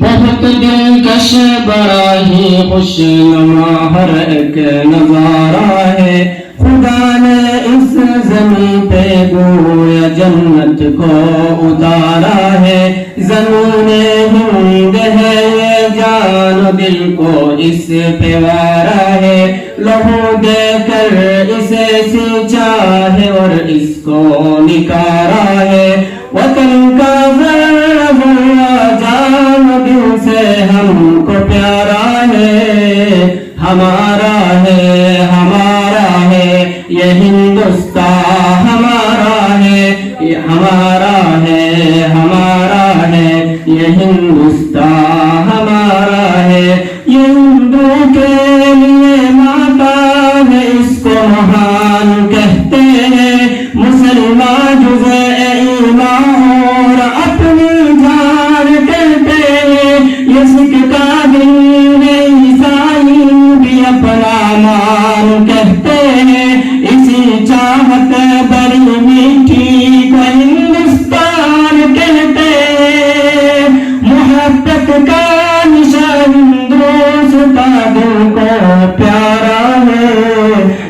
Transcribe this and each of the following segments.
بہت دلکش بڑا ہی خوش نما ہر ایک نظارہ ہے. خدا نے اس زمین پہ گویا جنت کو اتارا ہے. زمین ہند ہے یہ جان دل کو اس پہ وارا ہے. لہو دے کر اسے سینچا ہے اور اس کو نکارا ہے. وطن کا ذرہ ذرہ جان دل سے ہم کو پیارا ہے. ہمارا ہے ہمارا ہے یہ ہندوستان ہمارا ہے. ہمارا ہے ہمارا ہے یہ ہندوستان ہمارا ہے. یہ ہندو کے لیے ماتا ہے اس کو مہان کہتے ہیں. مسلمان جزء ایمان اور اپنی جان کہتے ہیں. یہ سکھ کا دل عیسائی بھی اپنا مان کہتے ہیں. اسی چاہت بڑی میٹھی کو ہندوستان کہتے ہیں. محبت کا نشان ہندوستان کا دل کو پیارا ہے.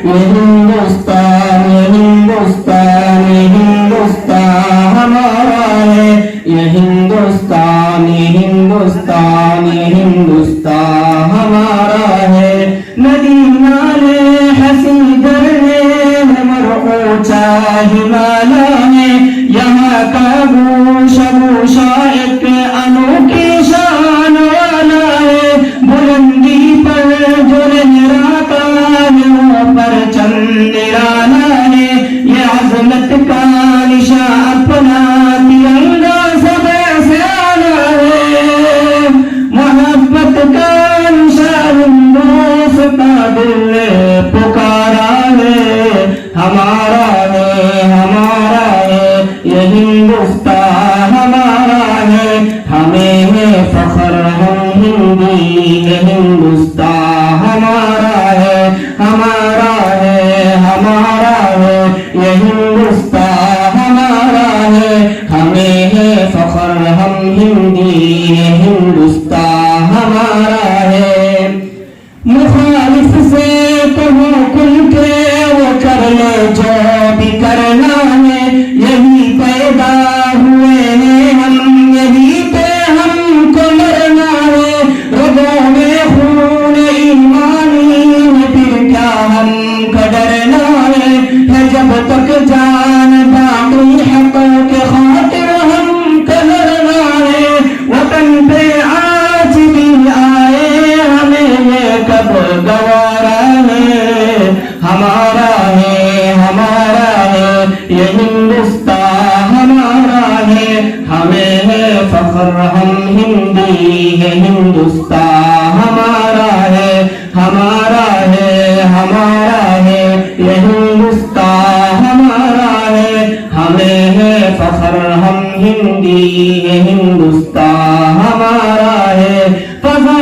یہ ہندوستان یہ ہندوستان یہ ہندوستان ہمارا ہے. یہ ہندوستان یہ ہندوستان یہ ہندوستان ہمارا ہے. ندی نالے ہنسی جھرنے مر اونچا ہمالیہ ہے. یہاں کا گوشہ گوشہ ایک انوکھی شان والا ہے. بلندی پر جو لہراتا ہے وہ پرچم نرالا ہے. یہ عظمت کا نشان اپنا ترنگا سب سے اعلیٰ ہے. محبت کا نشان ہندوستان دل پکارا ہے. ہمارا ہے ہمارا ہے یہ ہندوستان ہمارا ہے. ہمیں ہے فخر ہم ہندی یہ ہندوستان ہمارا ہے. ہمارا ہے ہمارا ہے یہ ہندوستان ہمارا ہے. ہمیں ہے فخر ہم ہندی یہ ہندوستان ہمارا ہے. مخالف سے کہو کن کے وہ کر لے جو بھی کرنا ہے. یہی پیدا ہوئے ہیں ہم یہی پہ ہم کو مرنا ہے. رگوں میں خون ایمانی ہے پھر کیا ہم کا ڈرنا ہے. جب تک جان باقی حق کے خاطر ہم کا لڑنا ہے. وطن پہ آج بھی آئے ہمیں یہ کب گوارا ہے. ہمارا ہے ہمارا ہے یہ ہندوستان ہمارا ہے. ہمیں ہے فخر ہم ہندی ہے ہندوستان ہمارا ہے. ہمارا ہے ہمارا ہے یہ ہندوستان ہمارا ہے. ہمیں ہے فخر ہم ہندی یہ ہندوستان ہمارا ہے. فضا